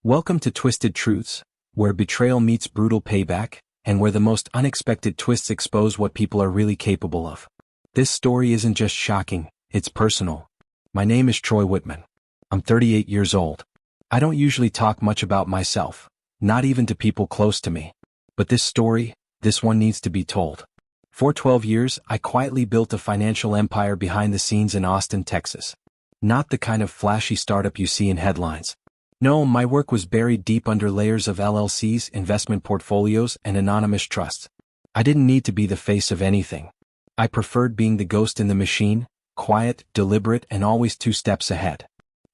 Welcome to Twisted Truths, where betrayal meets brutal payback, and where the most unexpected twists expose what people are really capable of. This story isn't just shocking, it's personal. My name is Troy Whitman. I'm 38 years old. I don't usually talk much about myself, not even to people close to me. But this one needs to be told. For 12 years, I quietly built a financial empire behind the scenes in Austin, Texas. Not the kind of flashy startup you see in headlines. No, my work was buried deep under layers of LLCs, investment portfolios, and anonymous trusts. I didn't need to be the face of anything. I preferred being the ghost in the machine, quiet, deliberate, and always 2 steps ahead.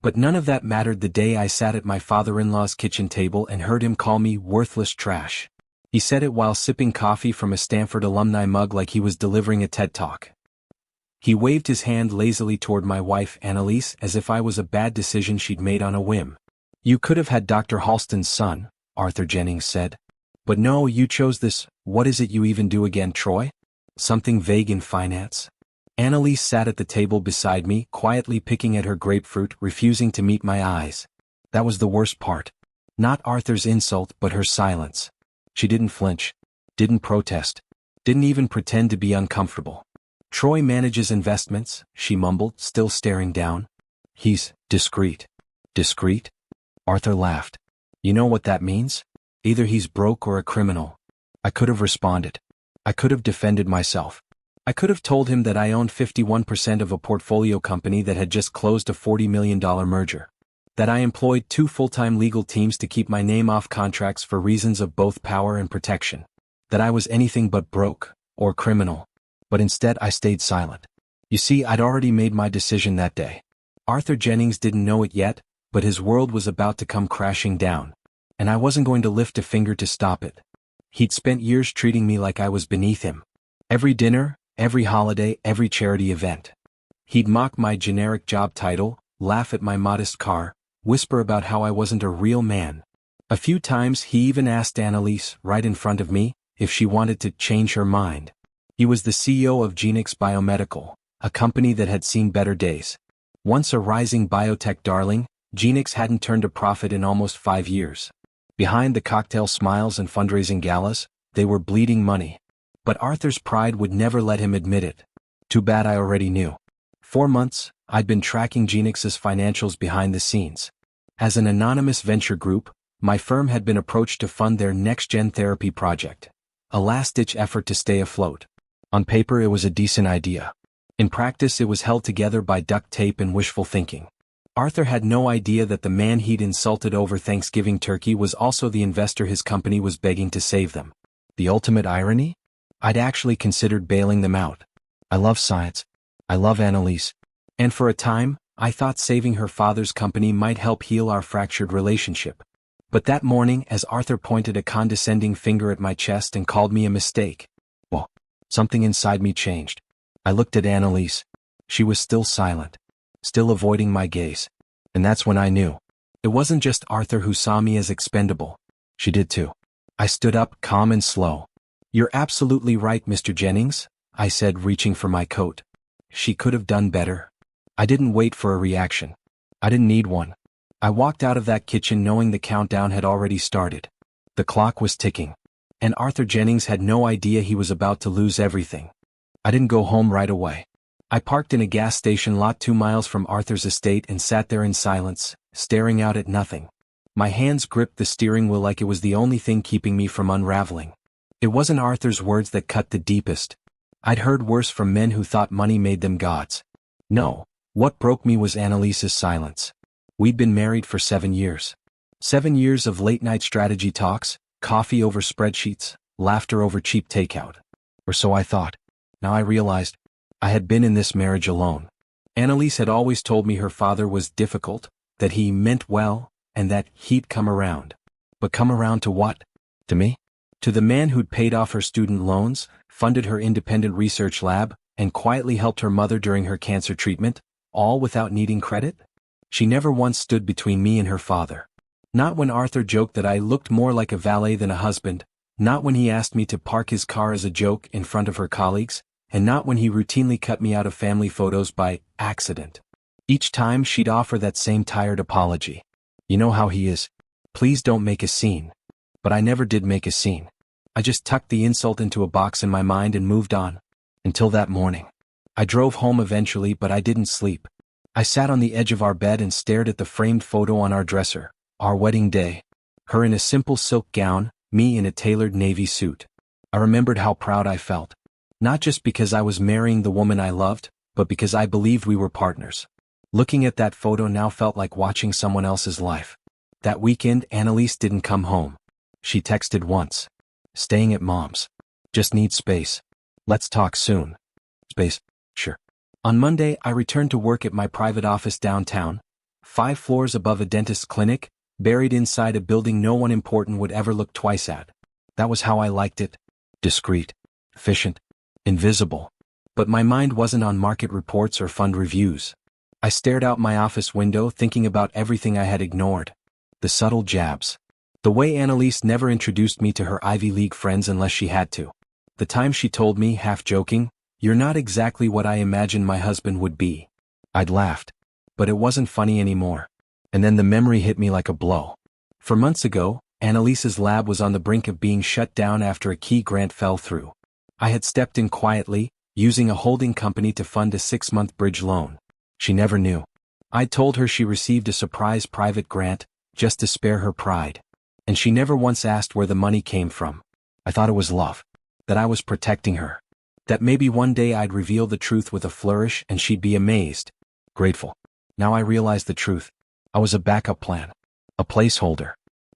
But none of that mattered the day I sat at my father-in-law's kitchen table and heard him call me worthless trash. He said it while sipping coffee from a Stanford alumni mug like he was delivering a TED Talk. He waved his hand lazily toward my wife, Annalise, as if I was a bad decision she'd made on a whim. "You could have had Dr. Halston's son," Arthur Jennings said. "But no, you chose this. What is it you even do again, Troy? Something vague in finance?" Annalise sat at the table beside me, quietly picking at her grapefruit, refusing to meet my eyes. That was the worst part. Not Arthur's insult, but her silence. She didn't flinch, didn't protest, didn't even pretend to be uncomfortable. "Troy manages investments," she mumbled, still staring down. "He's discreet." "Discreet?" Arthur laughed. "You know what that means? Either he's broke or a criminal." I could have responded. I could have defended myself. I could have told him that I owned 51% of a portfolio company that had just closed a $40 million merger. That I employed 2 full-time legal teams to keep my name off contracts for reasons of both power and protection. That I was anything but broke, or criminal. But instead I stayed silent. You see, I'd already made my decision that day. Arthur Jennings didn't know it yet, but his world was about to come crashing down. And I wasn't going to lift a finger to stop it. He'd spent years treating me like I was beneath him. Every dinner, every holiday, every charity event. He'd mock my generic job title, laugh at my modest car, whisper about how I wasn't a real man. A few times he even asked Annalise, right in front of me, if she wanted to change her mind. He was the CEO of Genix Biomedical, a company that had seen better days. Once a rising biotech darling, Genix hadn't turned a profit in almost 5 years. Behind the cocktail smiles and fundraising galas, they were bleeding money. But Arthur's pride would never let him admit it. Too bad I already knew. 4 months, I'd been tracking Genix's financials behind the scenes. As an anonymous venture group, my firm had been approached to fund their next-gen therapy project. A last-ditch effort to stay afloat. On paper it was a decent idea. In practice it was held together by duct tape and wishful thinking. Arthur had no idea that the man he'd insulted over Thanksgiving turkey was also the investor his company was begging to save them. The ultimate irony? I'd actually considered bailing them out. I love science. I love Annalise. And for a time, I thought saving her father's company might help heal our fractured relationship. But that morning, as Arthur pointed a condescending finger at my chest and called me a mistake, well, something inside me changed. I looked at Annalise. She was still silent, still avoiding my gaze. And that's when I knew. It wasn't just Arthur who saw me as expendable. She did too. I stood up, calm and slow. "You're absolutely right, Mr. Jennings," I said, reaching for my coat. She could have done better. I didn't wait for a reaction. I didn't need one. I walked out of that kitchen knowing the countdown had already started. The clock was ticking. And Arthur Jennings had no idea he was about to lose everything. I didn't go home right away. I parked in a gas station lot 2 miles from Arthur's estate and sat there in silence, staring out at nothing. My hands gripped the steering wheel like it was the only thing keeping me from unraveling. It wasn't Arthur's words that cut the deepest. I'd heard worse from men who thought money made them gods. No, what broke me was Annalise's silence. We'd been married for 7 years. 7 years of late-night strategy talks, coffee over spreadsheets, laughter over cheap takeout. Or so I thought. Now I realized, I had been in this marriage alone. Annalise had always told me her father was difficult, that he meant well, and that he'd come around. But come around to what? To me? To the man who'd paid off her student loans, funded her independent research lab, and quietly helped her mother during her cancer treatment, all without needing credit? She never once stood between me and her father. Not when Arthur joked that I looked more like a valet than a husband, not when he asked me to park his car as a joke in front of her colleagues, and not when he routinely cut me out of family photos by accident. Each time she'd offer that same tired apology. "You know how he is. Please don't make a scene. But I never did make a scene. I just tucked the insult into a box in my mind and moved on. Until that morning. I drove home eventually, but I didn't sleep. I sat on the edge of our bed and stared at the framed photo on our dresser, our wedding day. Her in a simple silk gown, me in a tailored navy suit. I remembered how proud I felt. Not just because I was marrying the woman I loved, but because I believed we were partners. Looking at that photo now felt like watching someone else's life. That weekend, Annalise didn't come home. She texted once. Staying at mom's. Just need space. Let's talk soon. Space? Sure. On Monday, I returned to work at my private office downtown, 5 floors above a dentist's clinic, buried inside a building no one important would ever look twice at. That was how I liked it. Discreet. Efficient. Invisible. But my mind wasn't on market reports or fund reviews. I stared out my office window thinking about everything I had ignored. The subtle jabs. The way Annalise never introduced me to her Ivy League friends unless she had to. The time she told me, half joking, "You're not exactly what I imagined my husband would be." I'd laughed. But it wasn't funny anymore. And then the memory hit me like a blow. For months ago, Annalise's lab was on the brink of being shut down after a key grant fell through. I had stepped in quietly, using a holding company to fund a 6-month bridge loan. She never knew. I'd told her she received a surprise private grant, just to spare her pride. And she never once asked where the money came from. I thought it was love. That I was protecting her. That maybe one day I'd reveal the truth with a flourish and she'd be amazed. Grateful. Now I realize the truth. I was a backup plan. A placeholder.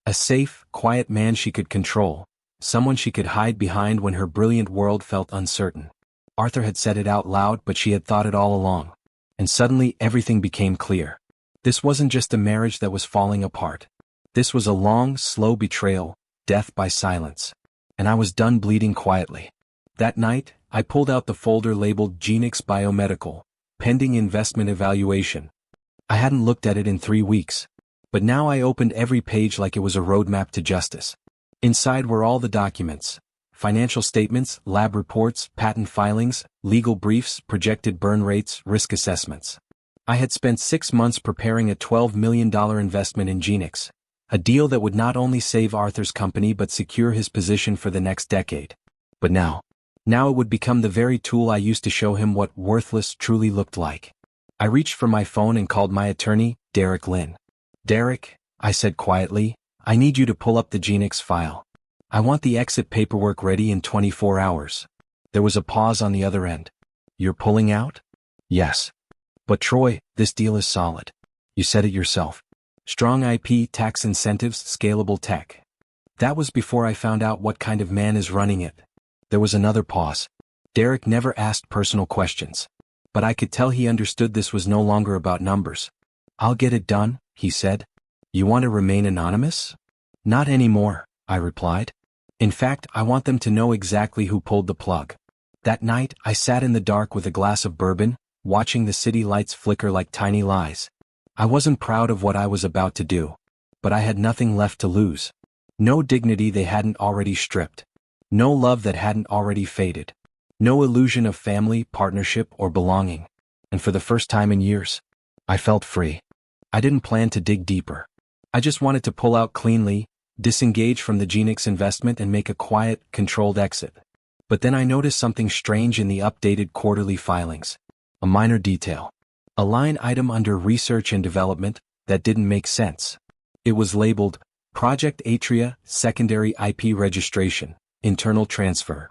A safe, quiet man she could control. Someone she could hide behind when her brilliant world felt uncertain. Arthur had said it out loud, but she had thought it all along. And suddenly everything became clear. This wasn't just a marriage that was falling apart. This was a long, slow betrayal, death by silence. And I was done bleeding quietly. That night, I pulled out the folder labeled Genix Biomedical, pending investment evaluation. I hadn't looked at it in 3 weeks. But now I opened every page like it was a roadmap to justice. Inside were all the documents. Financial statements, lab reports, patent filings, legal briefs, projected burn rates, risk assessments. I had spent 6 months preparing a $12 million investment in Genix. A deal that would not only save Arthur's company but secure his position for the next decade. But now it would become the very tool I used to show him what worthless truly looked like. I reached for my phone and called my attorney, Derek Lynn. "Derek," I said quietly, "I need you to pull up the Genix file. I want the exit paperwork ready in 24 hours. There was a pause on the other end. "You're pulling out?" "Yes." "But Troy, this deal is solid. You said it yourself. Strong IP, tax incentives, scalable tech." That was before I found out what kind of man is running it. There was another pause. Derek never asked personal questions. But I could tell he understood this was no longer about numbers. "I'll get it done," he said. "You want to remain anonymous?" "Not anymore," I replied. "In fact, I want them to know exactly who pulled the plug." That night, I sat in the dark with a glass of bourbon, watching the city lights flicker like tiny lies. I wasn't proud of what I was about to do. But I had nothing left to lose. No dignity they hadn't already stripped. No love that hadn't already faded. No illusion of family, partnership, or belonging. And for the first time in years, I felt free. I didn't plan to dig deeper. I just wanted to pull out cleanly, disengage from the Genix investment and make a quiet, controlled exit. But then I noticed something strange in the updated quarterly filings. A minor detail. A line item under research and development that didn't make sense. It was labeled, Project Atria, Secondary IP Registration, Internal Transfer.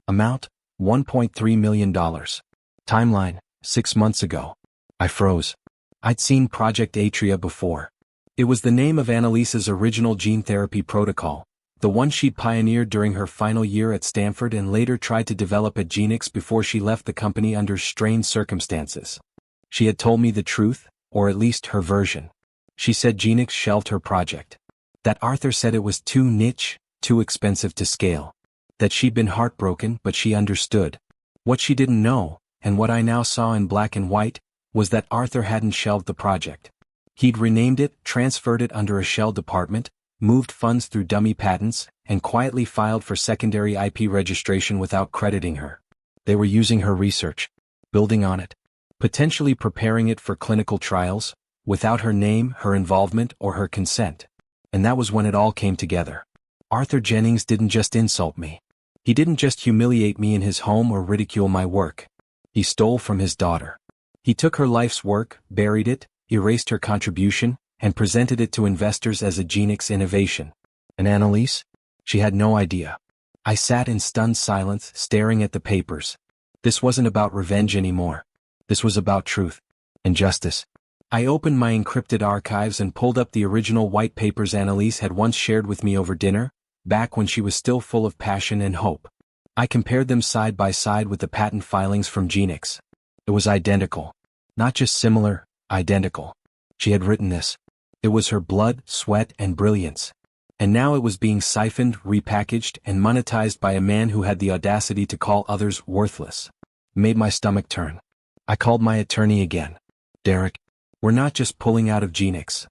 Amount, $1.3 million. Timeline, 6 months ago. I froze. I'd seen Project Atria before. It was the name of Annalise's original gene therapy protocol, the one she'd pioneered during her final year at Stanford and later tried to develop at Genix before she left the company under strained circumstances. She had told me the truth, or at least her version. She said Genix shelved her project. That Arthur said it was too niche, too expensive to scale. That she'd been heartbroken but she understood. What she didn't know, and what I now saw in black and white, was that Arthur hadn't shelved the project. He'd renamed it, transferred it under a shell department, moved funds through dummy patents, and quietly filed for secondary IP registration without crediting her. They were using her research, building on it, potentially preparing it for clinical trials, without her name, her involvement, or her consent. And that was when it all came together. Arthur Jennings didn't just insult me. He didn't just humiliate me in his home or ridicule my work. He stole from his daughter. He took her life's work, buried it, erased her contribution, and presented it to investors as a Genix innovation. And Annalise? She had no idea. I sat in stunned silence, staring at the papers. This wasn't about revenge anymore. This was about truth and justice. I opened my encrypted archives and pulled up the original white papers Annalise had once shared with me over dinner, back when she was still full of passion and hope. I compared them side by side with the patent filings from Genix. It was identical. Not just similar, identical. She had written this. It was her blood, sweat, and brilliance. And now it was being siphoned, repackaged, and monetized by a man who had the audacity to call others worthless. It made my stomach turn. I called my attorney again. Derek, we're not just pulling out of Genix.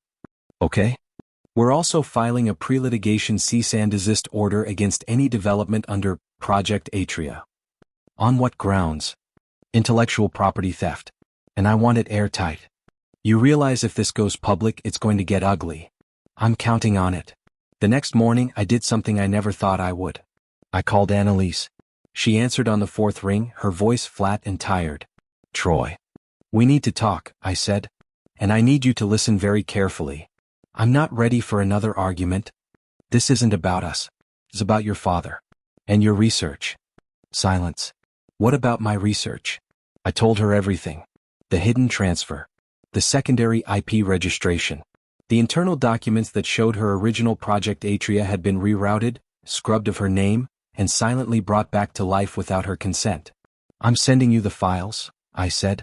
Okay? We're also filing a pre-litigation cease and desist order against any development under Project Atria. On what grounds? Intellectual property theft. And I want it airtight. You realize if this goes public, it's going to get ugly. I'm counting on it. The next morning, I did something I never thought I would. I called Annalise. She answered on the fourth ring, her voice flat and tired. Troy. We need to talk, I said. And I need you to listen very carefully. I'm not ready for another argument. This isn't about us. It's about your father. And your research. Silence. What about my research? I told her everything. The hidden transfer. The secondary IP registration. The internal documents that showed her original Project Atria had been rerouted, scrubbed of her name, and silently brought back to life without her consent. I'm sending you the files, I said.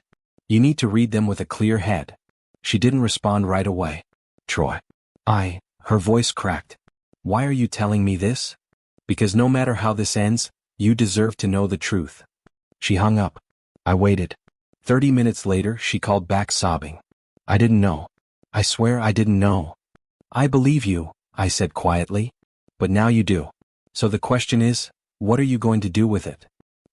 You need to read them with a clear head. She didn't respond right away. Troy. Her voice cracked. Why are you telling me this? Because no matter how this ends, you deserve to know the truth. She hung up. I waited. 30 minutes later, she called back sobbing. I didn't know. I swear I didn't know. I believe you, I said quietly. But now you do. So the question is, what are you going to do with it?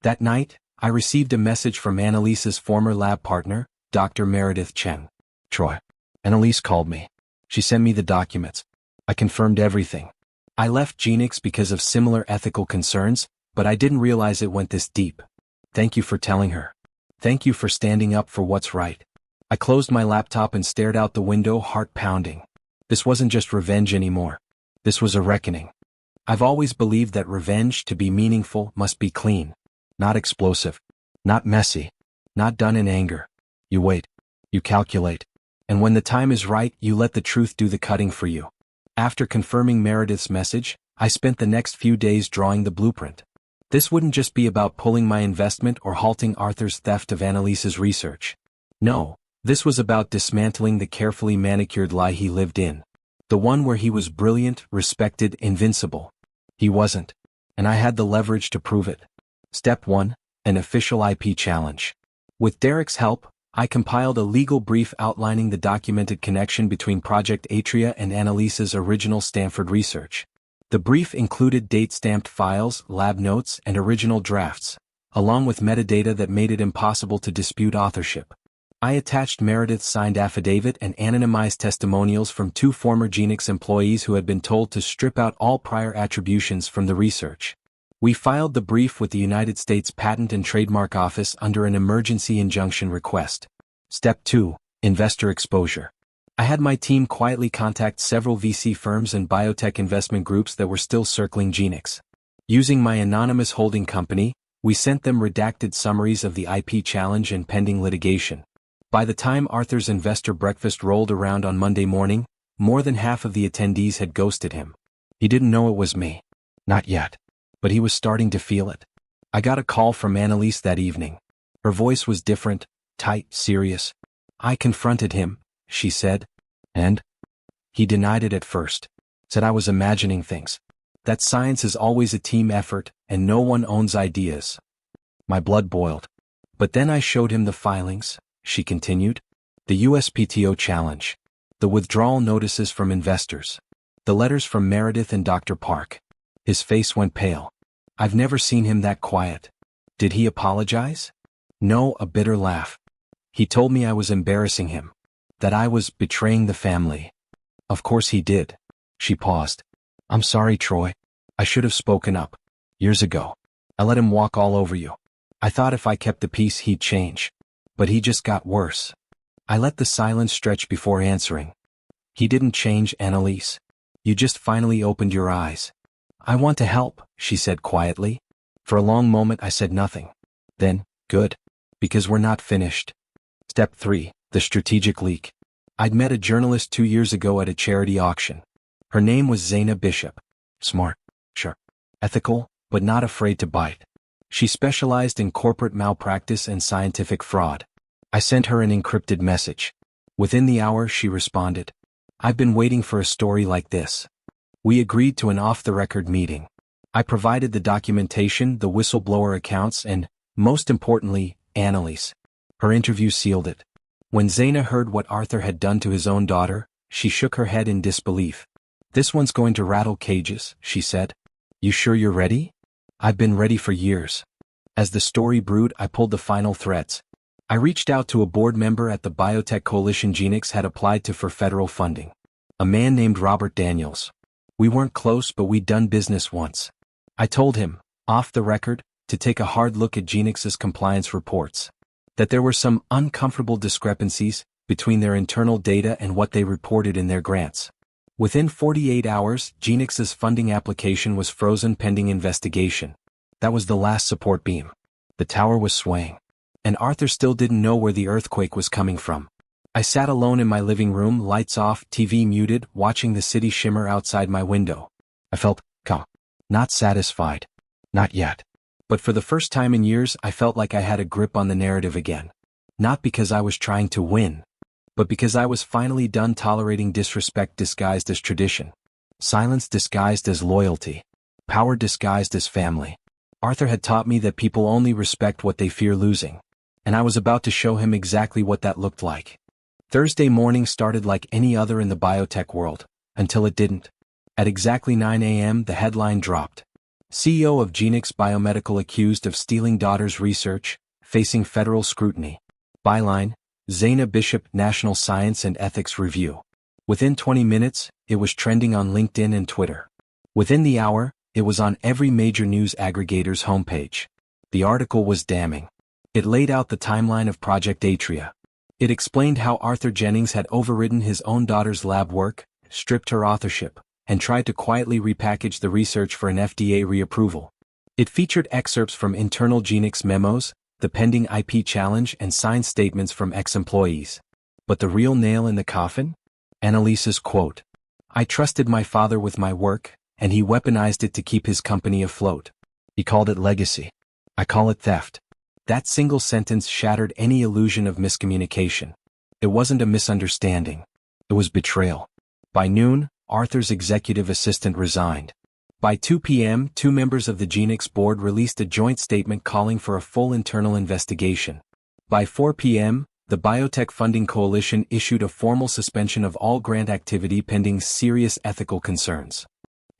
That night, I received a message from Annalise's former lab partner, Dr. Meredith Chen. Troy. Annalise called me. She sent me the documents. I confirmed everything. I left Genix because of similar ethical concerns, but I didn't realize it went this deep. Thank you for telling her. Thank you for standing up for what's right. I closed my laptop and stared out the window, heart pounding. This wasn't just revenge anymore. This was a reckoning. I've always believed that revenge, to be meaningful, must be clean. Not explosive. Not messy. Not done in anger. You wait. You calculate. And when the time is right, you let the truth do the cutting for you. After confirming Meredith's message, I spent the next few days drawing the blueprint. This wouldn't just be about pulling my investment or halting Arthur's theft of Annalise's research. No, this was about dismantling the carefully manicured lie he lived in. The one where he was brilliant, respected, invincible. He wasn't. And I had the leverage to prove it. Step 1. An official IP challenge. With Derek's help, I compiled a legal brief outlining the documented connection between Project Atria and Annalise's original Stanford research. The brief included date-stamped files, lab notes, and original drafts, along with metadata that made it impossible to dispute authorship. I attached Meredith's signed affidavit and anonymized testimonials from 2 former Genix employees who had been told to strip out all prior attributions from the research. We filed the brief with the United States Patent and Trademark Office under an emergency injunction request. Step 2. Investor exposure. I had my team quietly contact several VC firms and biotech investment groups that were still circling Genix. Using my anonymous holding company, we sent them redacted summaries of the IP challenge and pending litigation. By the time Arthur's investor breakfast rolled around on Monday morning, more than half of the attendees had ghosted him. He didn't know it was me. Not yet. But he was starting to feel it. I got a call from Annalise that evening. Her voice was different, tight, serious. I confronted him, she said. And? He denied it at first. Said I was imagining things. That science is always a team effort, and no one owns ideas. My blood boiled. But then I showed him the filings, she continued. The USPTO challenge. The withdrawal notices from investors. The letters from Meredith and Dr. Park. His face went pale. I've never seen him that quiet. Did he apologize? No, a bitter laugh. He told me I was embarrassing him. That I was betraying the family. Of course he did. She paused. I'm sorry, Troy. I should have spoken up. Years ago. I let him walk all over you. I thought if I kept the peace he'd change. But he just got worse. I let the silence stretch before answering. He didn't change, Annalise. You just finally opened your eyes. I want to help, she said quietly. For a long moment I said nothing. Then, good. Because we're not finished. Step 3, the strategic leak. I'd met a journalist 2 years ago at a charity auction. Her name was Zaina Bishop. Smart, sure. Ethical, but not afraid to bite. She specialized in corporate malpractice and scientific fraud. I sent her an encrypted message. Within the hour she responded. I've been waiting for a story like this. We agreed to an off-the-record meeting. I provided the documentation, the whistleblower accounts, and, most importantly, Annalise. Her interview sealed it. When Zaina heard what Arthur had done to his own daughter, she shook her head in disbelief. This one's going to rattle cages, she said. You sure you're ready? I've been ready for years. As the story brewed, I pulled the final threads. I reached out to a board member at the biotech coalition Genix had applied to for federal funding. A man named Robert Daniels. We weren't close, but we'd done business once. I told him, off the record, to take a hard look at Genix's compliance reports. That there were some uncomfortable discrepancies between their internal data and what they reported in their grants. Within 48 hours, Genix's funding application was frozen pending investigation. That was the last support beam. The tower was swaying. And Arthur still didn't know where the earthquake was coming from. I sat alone in my living room, lights off, TV muted, watching the city shimmer outside my window. I felt calm. Not satisfied. Not yet. But for the first time in years, I felt like I had a grip on the narrative again. Not because I was trying to win, but because I was finally done tolerating disrespect disguised as tradition. Silence disguised as loyalty. Power disguised as family. Arthur had taught me that people only respect what they fear losing. And I was about to show him exactly what that looked like. Thursday morning started like any other in the biotech world, until it didn't. At exactly 9 a.m. the headline dropped. CEO of Genix Biomedical accused of stealing daughter's research, facing federal scrutiny. Byline, Zaina Bishop National Science and Ethics Review. Within 20 minutes, it was trending on LinkedIn and Twitter. Within the hour, it was on every major news aggregator's homepage. The article was damning. It laid out the timeline of Project Atria. It explained how Arthur Jennings had overridden his own daughter's lab work, stripped her authorship, and tried to quietly repackage the research for an FDA reapproval. It featured excerpts from internal Genix memos, the pending IP challenge, and signed statements from ex-employees. But the real nail in the coffin? Annalise's quote. I trusted my father with my work, and he weaponized it to keep his company afloat. He called it legacy. I call it theft. That single sentence shattered any illusion of miscommunication. It wasn't a misunderstanding. It was betrayal. By noon, Arthur's executive assistant resigned. By 2 p.m., 2 members of the Genix board released a joint statement calling for a full internal investigation. By 4 p.m., the Biotech Funding Coalition issued a formal suspension of all grant activity pending serious ethical concerns.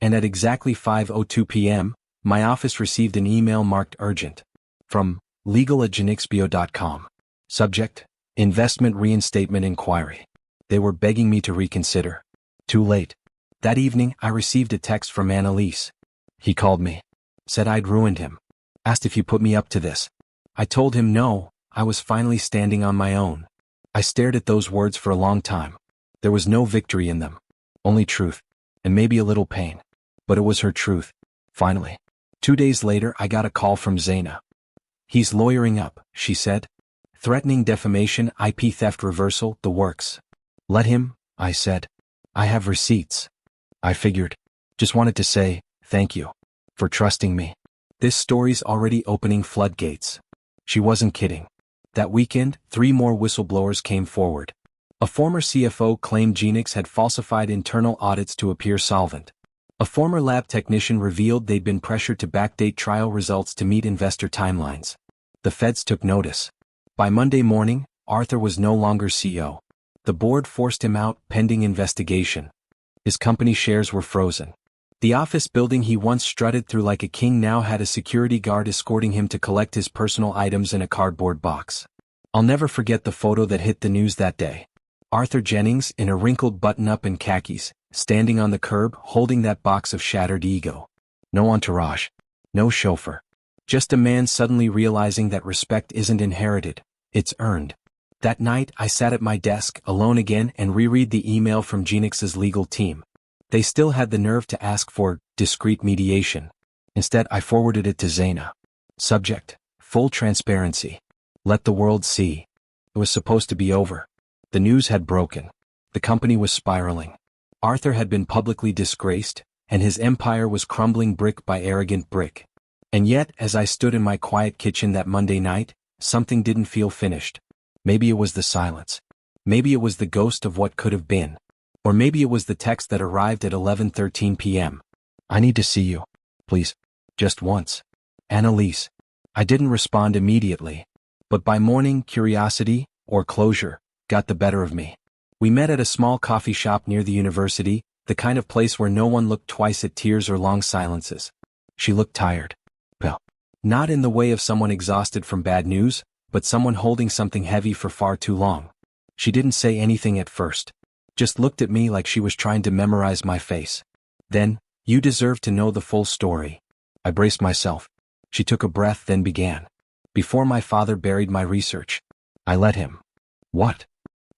And at exactly 5:02 p.m., my office received an email marked urgent. From legal@genixbio.com. Subject, Investment Reinstatement Inquiry. They were begging me to reconsider. Too late. That evening, I received a text from Annalise. He called me. Said I'd ruined him. Asked if he put me up to this. I told him no, I was finally standing on my own. I stared at those words for a long time. There was no victory in them. Only truth. And maybe a little pain. But it was her truth. Finally. 2 days later, I got a call from Zaina. He's lawyering up, she said. Threatening defamation, IP theft reversal, the works. Let him, I said. I have receipts. I figured. Just wanted to say, thank you. For trusting me. This story's already opening floodgates. She wasn't kidding. That weekend, 3 more whistleblowers came forward. A former CFO claimed Genix had falsified internal audits to appear solvent. A former lab technician revealed they'd been pressured to backdate trial results to meet investor timelines. The feds took notice. By Monday morning, Arthur was no longer CEO. The board forced him out pending investigation. His company shares were frozen. The office building he once strutted through like a king now had a security guard escorting him to collect his personal items in a cardboard box. I'll never forget the photo that hit the news that day. Arthur Jennings in a wrinkled button-up and khakis, standing on the curb holding that box of shattered ego. No entourage. No chauffeur. Just a man suddenly realizing that respect isn't inherited, it's earned. That night I sat at my desk alone again and reread the email from Genix's legal team. They still had the nerve to ask for discreet mediation. Instead I forwarded it to Zaina. Subject: full transparency. Let the world see. It was supposed to be over. The news had broken. The company was spiraling. Arthur had been publicly disgraced, and his empire was crumbling brick by arrogant brick. And yet, as I stood in my quiet kitchen that Monday night, something didn't feel finished. Maybe it was the silence. Maybe it was the ghost of what could have been. Or maybe it was the text that arrived at 11:13 p.m. I need to see you. Please. Just once. Annalise. I didn't respond immediately. But by morning, curiosity, or closure, got the better of me. We met at a small coffee shop near the university, the kind of place where no one looked twice at tears or long silences. She looked tired. Well, not in the way of someone exhausted from bad news, but someone holding something heavy for far too long. She didn't say anything at first. Just looked at me like she was trying to memorize my face. Then, you deserve to know the full story. I braced myself. She took a breath, then began. Before my father buried my research, I let him. What?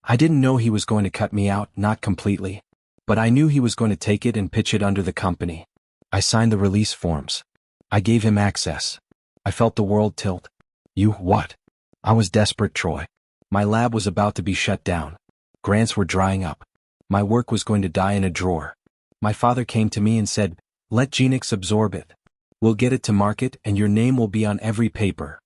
I didn't know he was going to cut me out, not completely. But I knew he was going to take it and pitch it under the company. I signed the release forms. I gave him access. I felt the world tilt. You what? I was desperate, Troy. My lab was about to be shut down. Grants were drying up. My work was going to die in a drawer. My father came to me and said, "Let Genix absorb it. We'll get it to market and your name will be on every paper."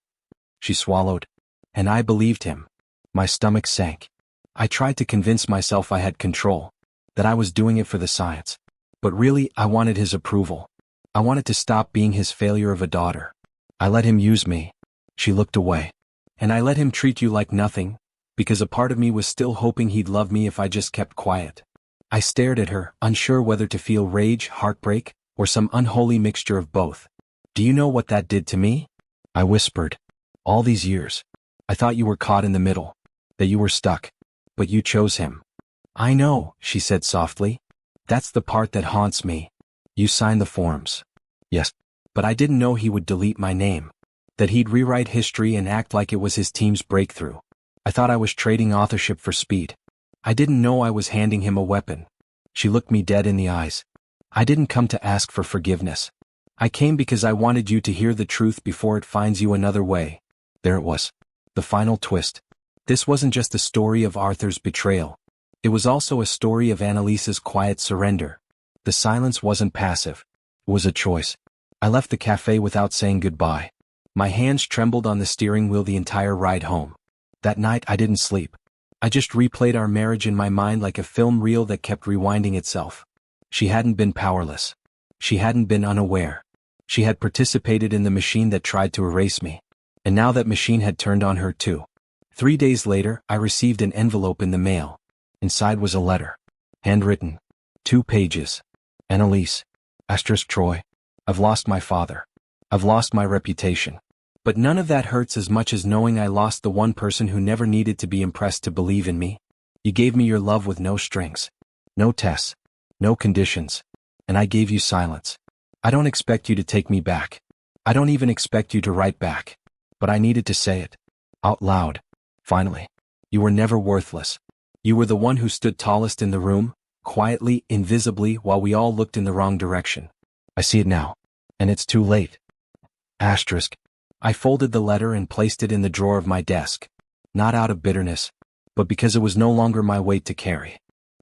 She swallowed. And I believed him. My stomach sank. I tried to convince myself I had control, that I was doing it for the science. But really, I wanted his approval. I wanted to stop being his failure of a daughter. I let him use me. She looked away. And I let him treat you like nothing, because a part of me was still hoping he'd love me if I just kept quiet. I stared at her, unsure whether to feel rage, heartbreak, or some unholy mixture of both. Do you know what that did to me? I whispered. All these years. I thought you were caught in the middle. That you were stuck. But you chose him. I know, she said softly. That's the part that haunts me. You signed the forms. Yes. But I didn't know he would delete my name. That he'd rewrite history and act like it was his team's breakthrough. I thought I was trading authorship for speed. I didn't know I was handing him a weapon. She looked me dead in the eyes. I didn't come to ask for forgiveness. I came because I wanted you to hear the truth before it finds you another way. There it was. The final twist. This wasn't just a story of Arthur's betrayal. It was also a story of Annalise's quiet surrender. The silence wasn't passive. It was a choice. I left the cafe without saying goodbye. My hands trembled on the steering wheel the entire ride home. That night I didn't sleep. I just replayed our marriage in my mind like a film reel that kept rewinding itself. She hadn't been powerless. She hadn't been unaware. She had participated in the machine that tried to erase me. And now that machine had turned on her too. 3 days later, I received an envelope in the mail. Inside was a letter. Handwritten. 2 pages. Annalise. Troy. I've lost my father. I've lost my reputation. But none of that hurts as much as knowing I lost the one person who never needed to be impressed to believe in me. You gave me your love with no strings. No tests. No conditions. And I gave you silence. I don't expect you to take me back. I don't even expect you to write back. But I needed to say it. Out loud. Finally. You were never worthless. You were the one who stood tallest in the room, quietly, invisibly, while we all looked in the wrong direction. I see it now. And it's too late. Asterisk. I folded the letter and placed it in the drawer of my desk. Not out of bitterness, but because it was no longer my weight to carry.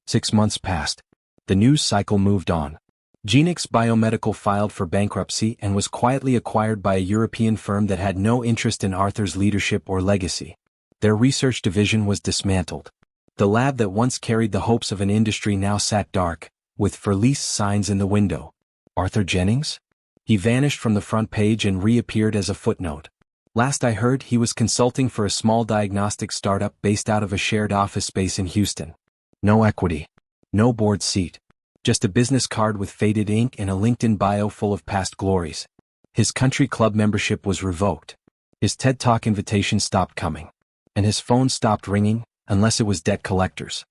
6 months passed. The news cycle moved on. Genix Biomedical filed for bankruptcy and was quietly acquired by a European firm that had no interest in Arthur's leadership or legacy. Their research division was dismantled. The lab that once carried the hopes of an industry now sat dark, with "for lease" signs in the window. Arthur Jennings? He vanished from the front page and reappeared as a footnote. Last I heard, he was consulting for a small diagnostic startup based out of a shared office space in Houston. No equity. No board seat. Just a business card with faded ink and a LinkedIn bio full of past glories. His country club membership was revoked. His TED Talk invitation stopped coming. And his phone stopped ringing, unless it was debt collectors.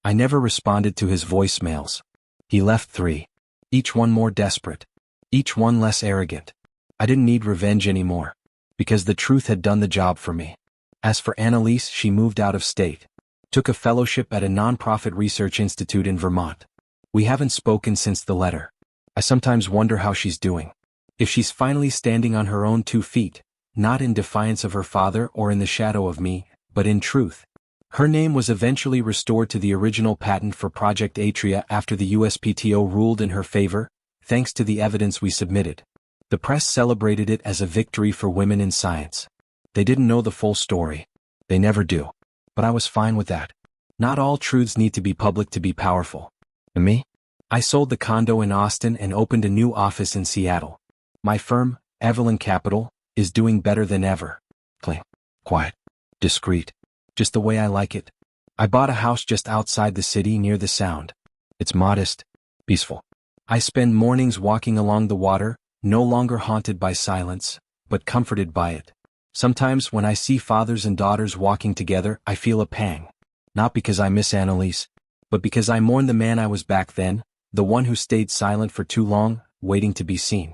I never responded to his voicemails. He left 3. Each one more desperate. Each one less arrogant. I didn't need revenge anymore. Because the truth had done the job for me. As for Annalise, she moved out of state. Took a fellowship at a non-profit research institute in Vermont. We haven't spoken since the letter. I sometimes wonder how she's doing. If she's finally standing on her own 2 feet, not in defiance of her father or in the shadow of me, but in truth. Her name was eventually restored to the original patent for Project Atria after the USPTO ruled in her favor, thanks to the evidence we submitted. The press celebrated it as a victory for women in science. They didn't know the full story. They never do. But I was fine with that. Not all truths need to be public to be powerful. And me? I sold the condo in Austin and opened a new office in Seattle. My firm, Evelyn Capital, is doing better than ever. Clean, quiet, discreet. Just the way I like it. I bought a house just outside the city near the Sound. It's modest, peaceful. I spend mornings walking along the water, no longer haunted by silence, but comforted by it. Sometimes when I see fathers and daughters walking together, I feel a pang. Not because I miss Annalise, but because I mourn the man I was back then, the one who stayed silent for too long, waiting to be seen.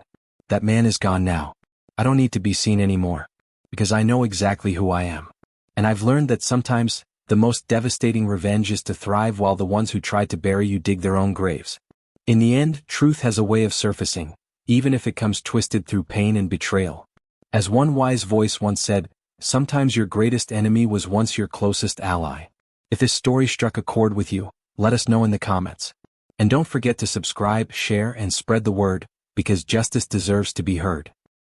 That man is gone now. I don't need to be seen anymore. Because I know exactly who I am. And I've learned that sometimes, the most devastating revenge is to thrive while the ones who tried to bury you dig their own graves. In the end, truth has a way of surfacing, even if it comes twisted through pain and betrayal. As one wise voice once said, sometimes your greatest enemy was once your closest ally. If this story struck a chord with you, let us know in the comments. And don't forget to subscribe, share, and spread the word, because justice deserves to be heard.